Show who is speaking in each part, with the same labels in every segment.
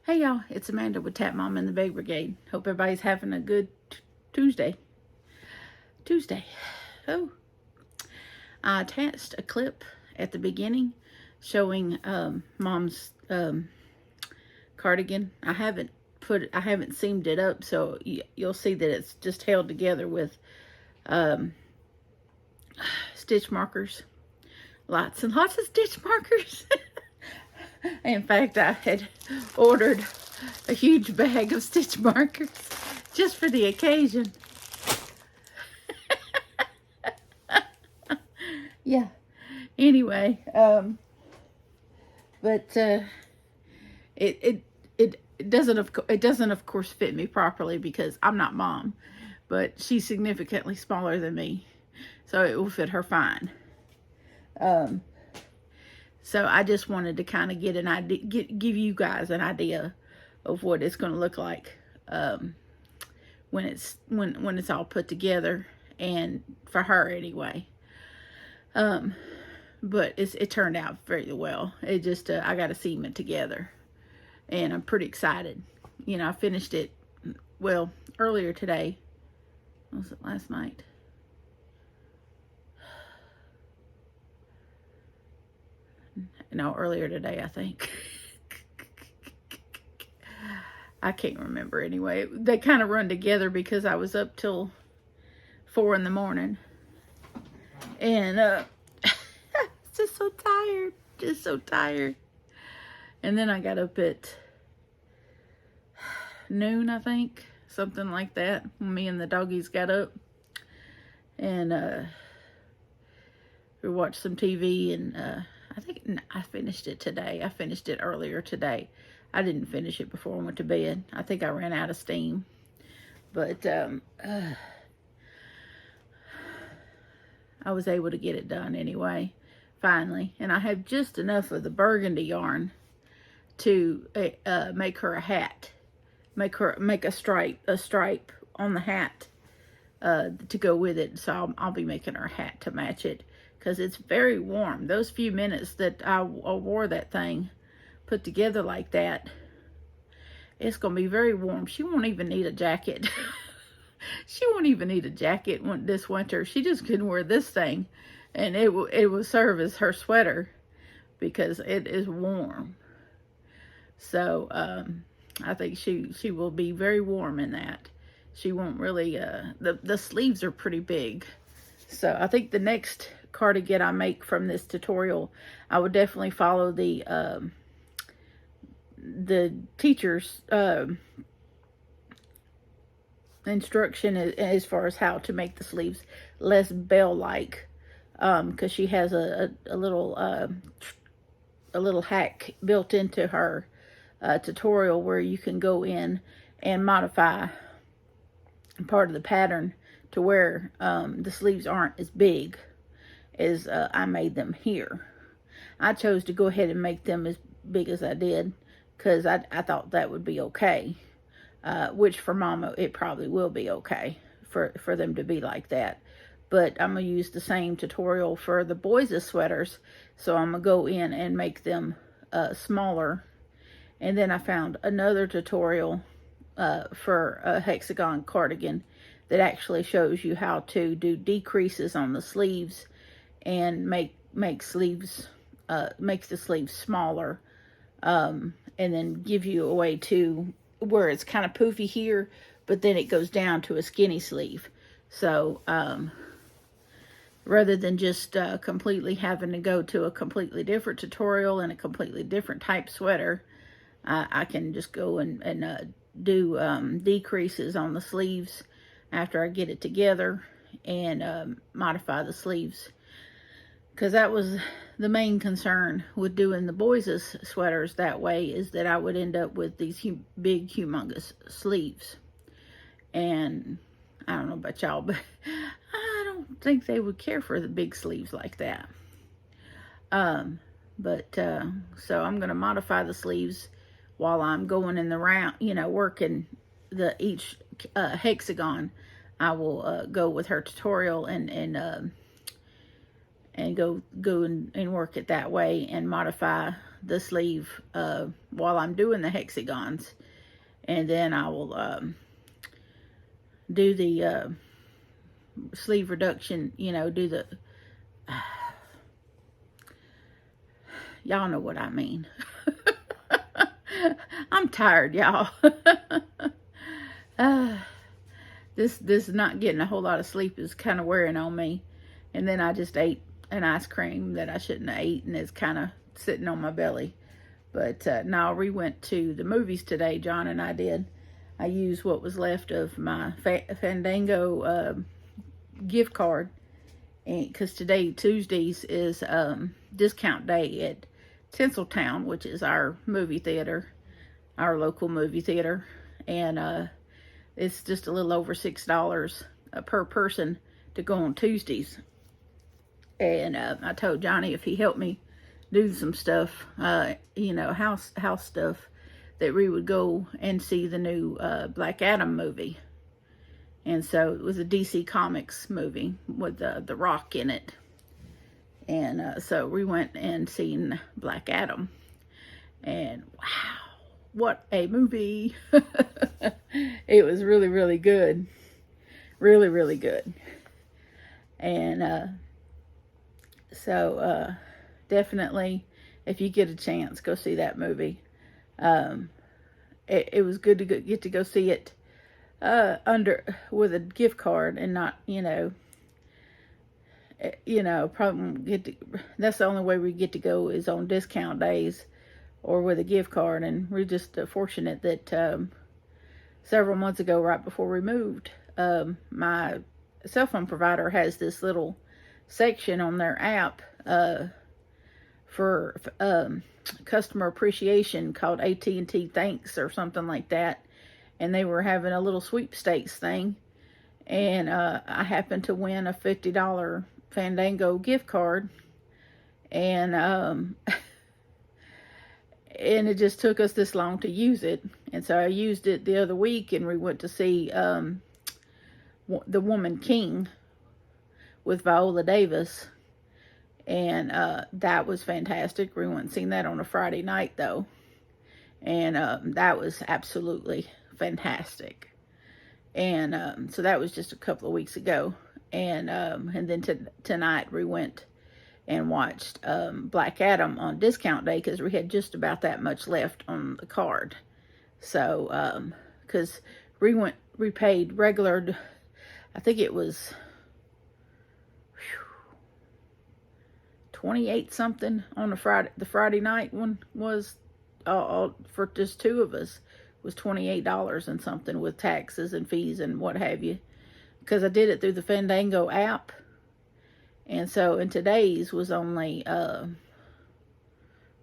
Speaker 1: Hey y'all, it's Amanda with Tap Mom and the Big Brigade. Hope everybody's having a good Tuesday. Oh, I attached a clip at the beginning showing Mom's cardigan. I haven't seamed it up, so you'll see that it's just held together with stitch markers. Lots and lots of stitch markers. In fact, I had ordered a huge bag of stitch markers just for the occasion. Yeah. Anyway, but it doesn't of course fit me properly because I'm not Mom, but she's significantly smaller than me, so it will fit her fine. So I just wanted to kind of get an idea, give you guys an idea of what it's going to look like when it's all put together, and for her anyway. But it turned out very well. It just I got to seam it together, and I'm pretty excited. You know, I finished it earlier today. Was it last night? No, earlier today, I think. I can't remember anyway. They kind of run together because I was up till 4 in the morning. And just so tired. And then I got up at noon, I think. Something like that. Me and the doggies got up. And we watched some TV, and I think I finished it today. I finished it earlier today. I didn't finish it before I went to bed. I think I ran out of steam. But I was able to get it done anyway, finally. And I have just enough of the burgundy yarn to make her a hat. Make a stripe on the hat to go with it. So I'll be making her a hat to match it, because it's very warm. Those few minutes that I wore that thing put together like that, it's going to be very warm. She won't even need a jacket. She won't even need a jacket this winter. She just can wear this thing, and it will serve as her sweater because it is warm. So I think she will be very warm in that. She won't really, the sleeves are pretty big. So I think the next cardigan I make from this tutorial, I would definitely follow the teacher's instruction as far as how to make the sleeves less bell-like, because she has a little hack built into her tutorial where you can go in and modify part of the pattern to where the sleeves aren't as big as I made them here. I chose to go ahead and make them as big as I did because I thought that would be okay, which for Mama it probably will be okay for them to be like that. But I'm going to use the same tutorial for the boys' sweaters, so I'm going to go in and make them smaller. And then I found another tutorial for a Hexagon cardigan that actually shows you how to do decreases on the sleeves and make the sleeves smaller, and then give you a way to where it's kind of poofy here, but then it goes down to a skinny sleeve. So rather than just completely having to go to a completely different tutorial and a completely different type sweater, I can just go and do decreases on the sleeves after I get it together, and modify the sleeves, because that was the main concern with doing the boys' sweaters that way, is that I would end up with these big humongous sleeves, and I don't know about y'all, but I don't think they would care for the big sleeves like that. So I'm going to modify the sleeves while I'm going in the round, working each hexagon. I will go with her tutorial and go and work it that way and modify the sleeve while I'm doing the hexagons. And then I will do the sleeve reduction, you know, do the... y'all know what I mean. I'm tired, y'all. This not getting a whole lot of sleep is kind of wearing on me. And then I just ate an ice cream that I shouldn't have eaten. It's kind of sitting on my belly. But no, we went to the movies today. John and I did. I used what was left of my Fandango gift card. Because today, Tuesdays, is discount day at Tinseltown, which is our movie theater, our local movie theater. And it's just a little over $6 per person to go on Tuesdays. And I told Johnny if he helped me do some stuff, you know, house stuff, that we would go and see the new Black Adam movie. And so it was a DC Comics movie with the Rock in it. And so we went and seen Black Adam. And wow, what a movie. It was really, really good. Really, really good. And so definitely, if you get a chance, go see that movie. It was good to get to go see it with a gift card and not, probably that's the only way we get to go is on discount days or with a gift card. And we're just fortunate that several months ago, right before we moved, my cell phone provider has this little section on their app for customer appreciation called AT&T Thanks or something like that. And they were having a little sweepstakes thing. And I happened to win a $50 Fandango gift card. And and it just took us this long to use it. And so I used it the other week, and we went to see The Woman King with Viola Davis. And that was fantastic. We went and seen that on a Friday night, though. And that was absolutely fantastic. And so that was just a couple of weeks ago. And then tonight we went and watched Black Adam on discount day, because we had just about that much left on the card. So because we paid regular, I think it was 28 something on the Friday night one was for just two of us was $28 and something with taxes and fees and what have you, because I did it through the Fandango app. And so in today's was only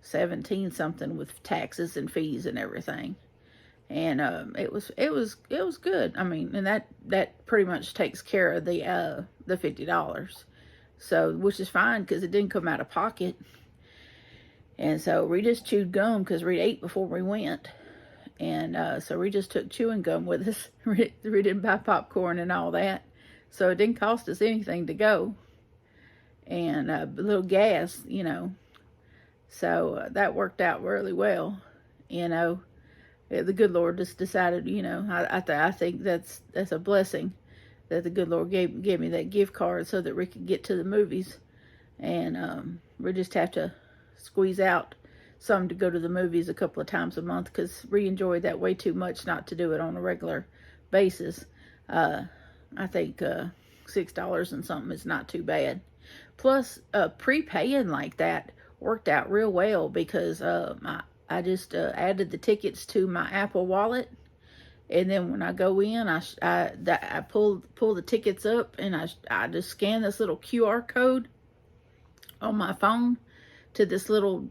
Speaker 1: 17 something with taxes and fees and everything. And it was good. I mean, and that pretty much takes care of the $50. So, which is fine because it didn't come out of pocket. And so we just chewed gum because we ate before we went. And so we just took chewing gum with us. We didn't buy popcorn and all that. So it didn't cost us anything to go. And a little gas, So that worked out really well. The good Lord just decided, I think that's a blessing that the good Lord gave me that gift card so that we could get to the movies. And we just have to squeeze out some to go to the movies a couple of times a month, because we enjoy that way too much not to do it on a regular basis. I think $6 and something is not too bad. Plus, prepaying like that worked out real well, because I just added the tickets to my Apple Wallet. And then when I go in, I pull the tickets up, and I just scan this little QR code on my phone to this little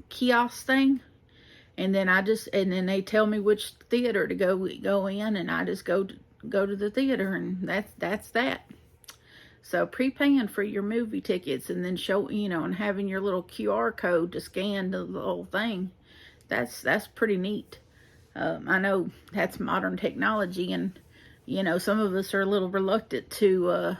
Speaker 1: kiosk thing, and then they tell me which theater to go in, and I just go to the theater, and that's that. So prepaying for your movie tickets and then and having your little QR code to scan the whole thing, that's pretty neat. I know that's modern technology, and some of us are a little reluctant to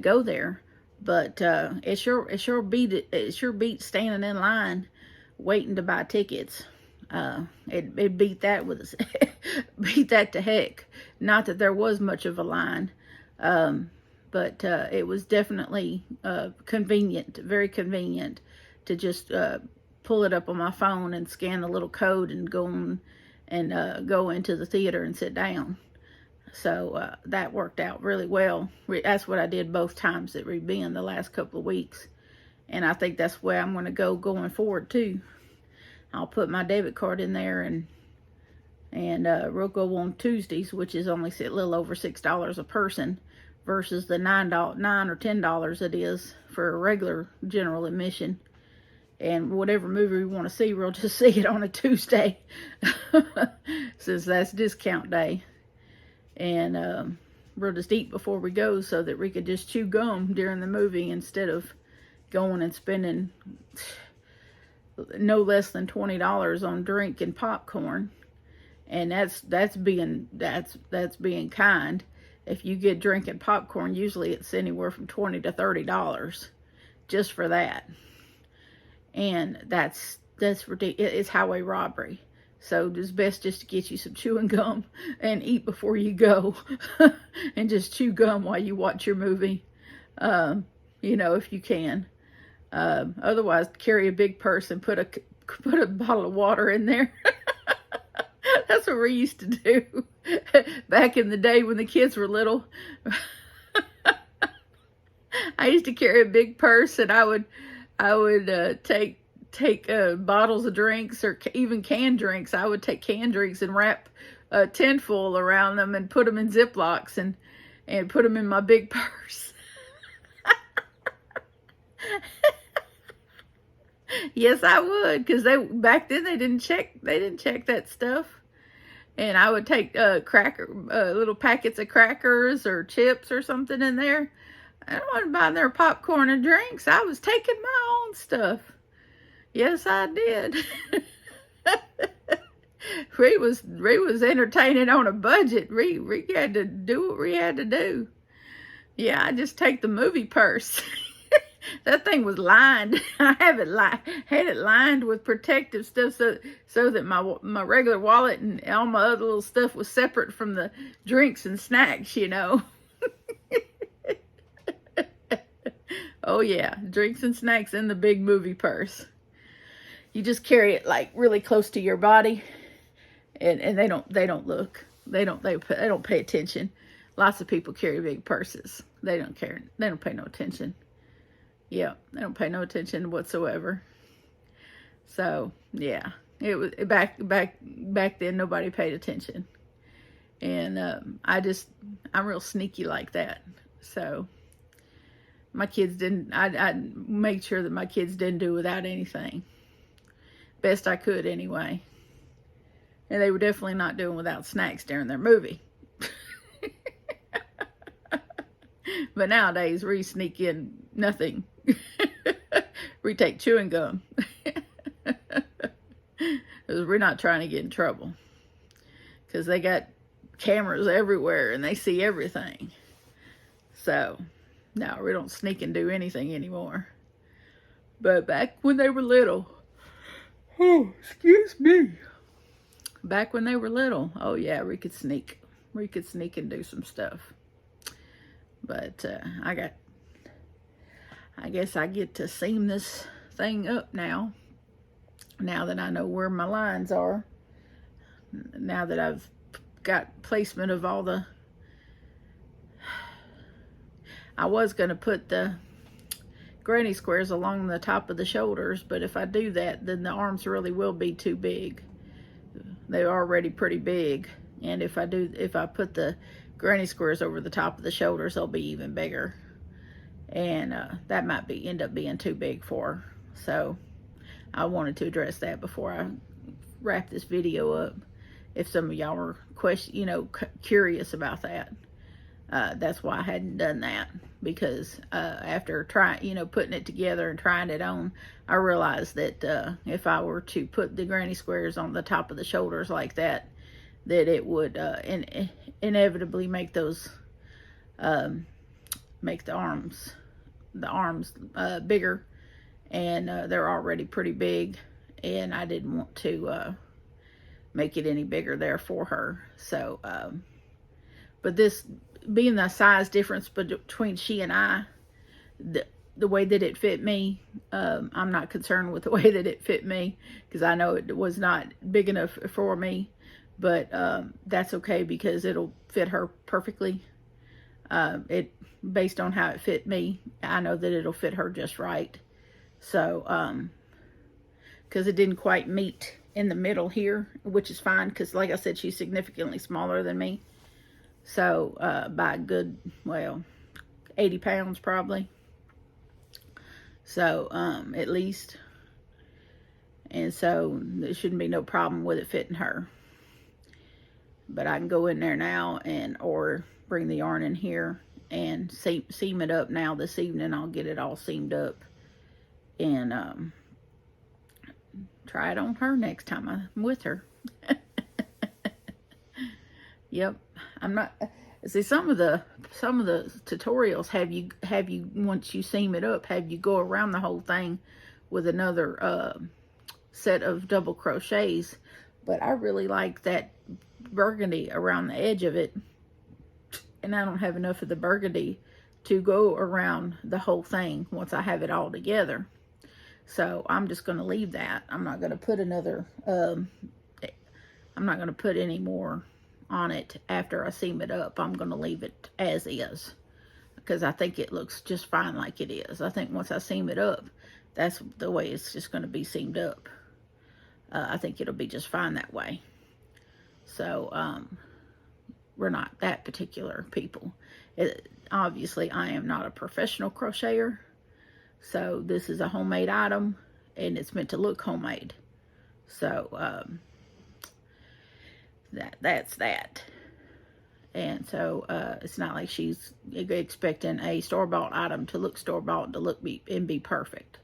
Speaker 1: go there,
Speaker 2: But it sure beat standing in line waiting to buy tickets. It beat that with beat that to heck. Not that there was much of a line, but it was definitely convenient, very convenient, to just pull it up on my phone and scan the little code and go into the theater and sit down. So that worked out really well. That's what I did both times that we've been the last couple of weeks. And I think that's where I'm going to go going forward too. I'll put my debit card in there and we'll go on Tuesdays, which is only a little over $6 a person versus the $9 or $10 it is for a regular general admission. And whatever movie we want to see, we'll just see it on a Tuesday since that's discount day. And we'll just eat before we go so that we could just chew gum during the movie instead of going and spending no less than $20 on drink and popcorn. And that's being kind. If you get drink and popcorn, usually it's anywhere from $20 to $30 just for that. And that's ridiculous. It's highway robbery. So it's best just to get you some chewing gum and eat before you go. And just chew gum while you watch your movie. If you can. Otherwise, carry a big purse and put a bottle of water in there. That's what we used to do back in the day when the kids were little. I used to carry a big purse, and I would take bottles of drinks or even canned drinks. I would take canned drinks and wrap a tinfoil around them and put them in Ziplocs and put them in my big purse. Yes, I would, because back then they didn't check that stuff. And I would take little packets of crackers or chips or something in there. I wasn't buying their popcorn and drinks. I was taking my own stuff. Yes, I did. We was entertaining on a budget. We had to do what we had to do. Yeah, I just take the movie purse. That thing was lined. I had it lined with protective stuff so that my regular wallet and all my other little stuff was separate from the drinks and snacks, Oh yeah, drinks and snacks in the big movie purse. You just carry it like really close to your body, and they don't look. They don't pay attention. Lots of people carry big purses. They don't care. They don't pay no attention. Yeah, they don't pay no attention whatsoever. So yeah, it was back then. Nobody paid attention, and I'm real sneaky like that. So my kids didn't. I made sure that my kids didn't do without anything. Best I could anyway. And they were definitely not doing without snacks during their movie. But nowadays we sneak in nothing. We take chewing gum. Because we're not trying to get in trouble. Because they got cameras everywhere and they see everything. So, no, we don't sneak and do anything anymore. But back when they were little, oh, excuse me. Back when they were little, oh yeah, we could sneak. We could sneak and do some stuff. But I guess I get to seam this thing up now. Now that I know where my lines are. Now that I've got placement of all the... I was going to put the granny squares along the top of the shoulders, but if I do that, then the arms really will be too big. They're already pretty big. And if I put the granny squares over the top of the shoulders, they'll be even bigger. And that might end up being too big for her. So I wanted to address that before I wrap this video up. If some of y'all were curious about that. That's why I hadn't done that, because after putting it together and trying it on, I realized that if I were to put the granny squares on the top of the shoulders like that, that it would inevitably make those make the arms
Speaker 1: the arms bigger, and they're already pretty big, and I didn't want to make it any bigger there for her. So but this being the size difference between she and I, the way that it fit me, I'm not concerned with the way that it fit me, because I know it was not big enough for me, but that's okay, because it'll fit her perfectly. It based on how it fit me, I know that it'll fit her just right. So because it didn't quite meet in the middle here, which is fine, because like I said, she's significantly smaller than me. So by a good, well, 80 pounds probably. So at least. And so there shouldn't be no problem with it fitting her. But I can go in there now or bring the yarn in here and seam it up now this evening. I'll get it all seamed up and try it on her next time I'm with her. Yep. I'm not, see, some of the tutorials have you once you seam it up, have you go around the whole thing with another set of double crochets, but I really like that burgundy around the edge of it, and I don't have enough of the burgundy to go around the whole thing once I have it all together. So I'm just going to leave that. I'm not going to put another I'm not going to put any more on it after I seam it up. I'm going to leave it as is, because I think it looks just fine like it is. I think once I seam it up, that's the way it's just going to be seamed up. I think it'll be just fine that way. So we're not that particular people. Obviously I am not a professional crocheter, so this is a homemade item and it's meant to look homemade. So that's that. And so it's not like she's expecting a store-bought item to look store-bought, to look and be perfect.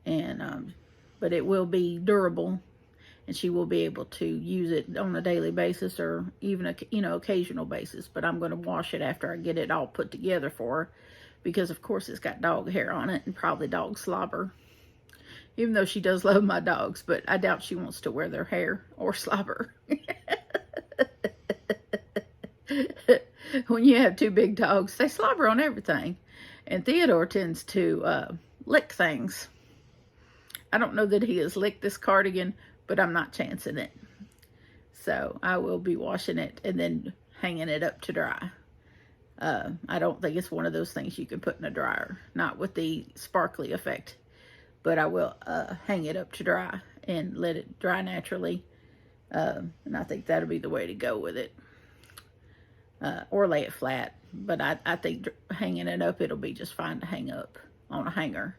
Speaker 1: And but it will be durable, and she will be able to use it on a daily basis, or even a occasional basis. But I'm going to wash it after I get it all put together for her, because of course it's got dog hair on it and probably dog slobber. Even though she does love my dogs, but I doubt she wants to wear their hair or slobber. When you have two big dogs, they slobber on everything. And Theodore tends to lick things. I don't know that he has licked this cardigan, but I'm not chancing it. So I will be washing it and then hanging it up to dry. I don't think it's one of those things you can put in a dryer. Not with the sparkly effect. But I will hang it up to dry and let it dry naturally. And I think that'll be the way to go with it. Or lay it flat. But I think hanging it up, it'll be just fine to hang up on a hanger.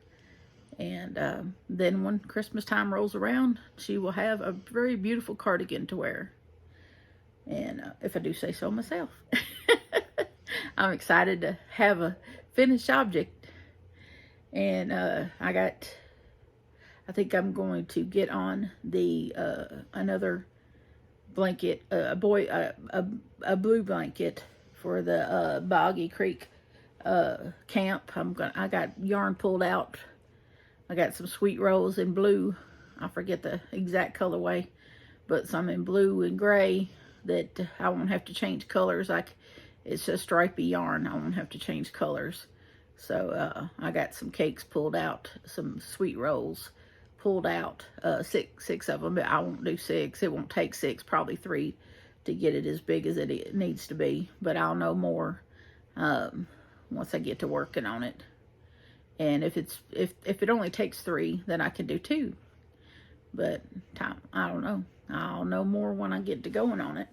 Speaker 1: And then when Christmas time rolls around, she will have a very beautiful cardigan to wear. And if I do say so myself. I'm excited to have a finished object. And I think I'm going to get on the another blanket, a blue blanket for the Boggy Creek camp. I got yarn pulled out. I got some sweet rolls in blue. I forget the exact colorway, but some in blue and gray that I won't have to change colors. It's a stripy yarn. I won't have to change colors. So I got some cakes pulled out, some sweet rolls pulled out, six of them, but I won't do 6. It won't take 6, probably 3 to get it as big as it needs to be. But I'll know more once I get to working on it. And if it only takes 3, then I can do 2. But I don't know. I'll know more when I get to going on it.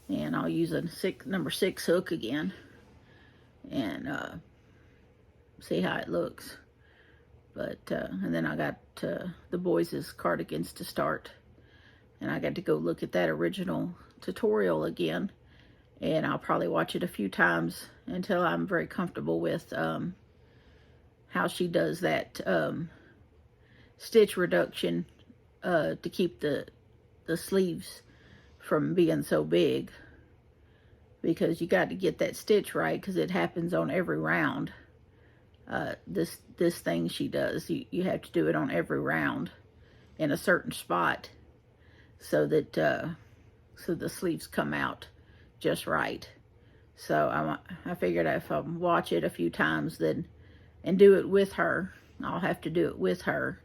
Speaker 1: And I'll use a number 6 hook again and see how it looks. But and then I got the boys' cardigans to start, and I got to go look at that original tutorial again, and I'll probably watch it a few times until I'm very comfortable with how she does that stitch reduction to keep the sleeves from being so big, because you got to get that stitch right, because it happens on every round. this thing she does. You have to do it on every round in a certain spot so that so the sleeves come out just right. So I figured if I watch it a few times then and do it with her, I'll have to do it with her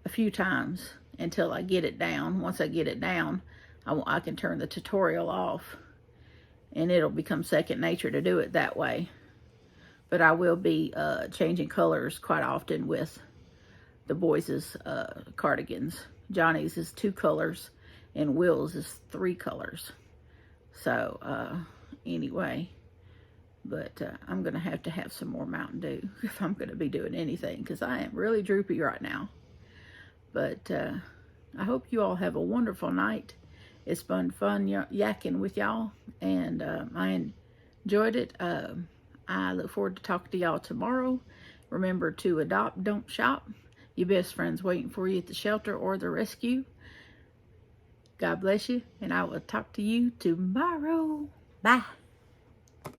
Speaker 1: a few times until I get it down. Once I get it down, I can turn the tutorial off and it'll become second nature to do it that way. But I will be changing colors quite often with the boys' cardigans. Johnny's is 2 colors and Will's is 3 colors. So anyway, but I'm going to have some more Mountain Dew if I'm going to be doing anything, because I am really droopy right now. But I hope you all have a wonderful night. It's been fun yakking with y'all, and I enjoyed it. I look forward to talking to y'all tomorrow. Remember to adopt, don't shop. Your best friend's waiting for you at the shelter or the rescue. God bless you, and I will talk to you tomorrow. Bye.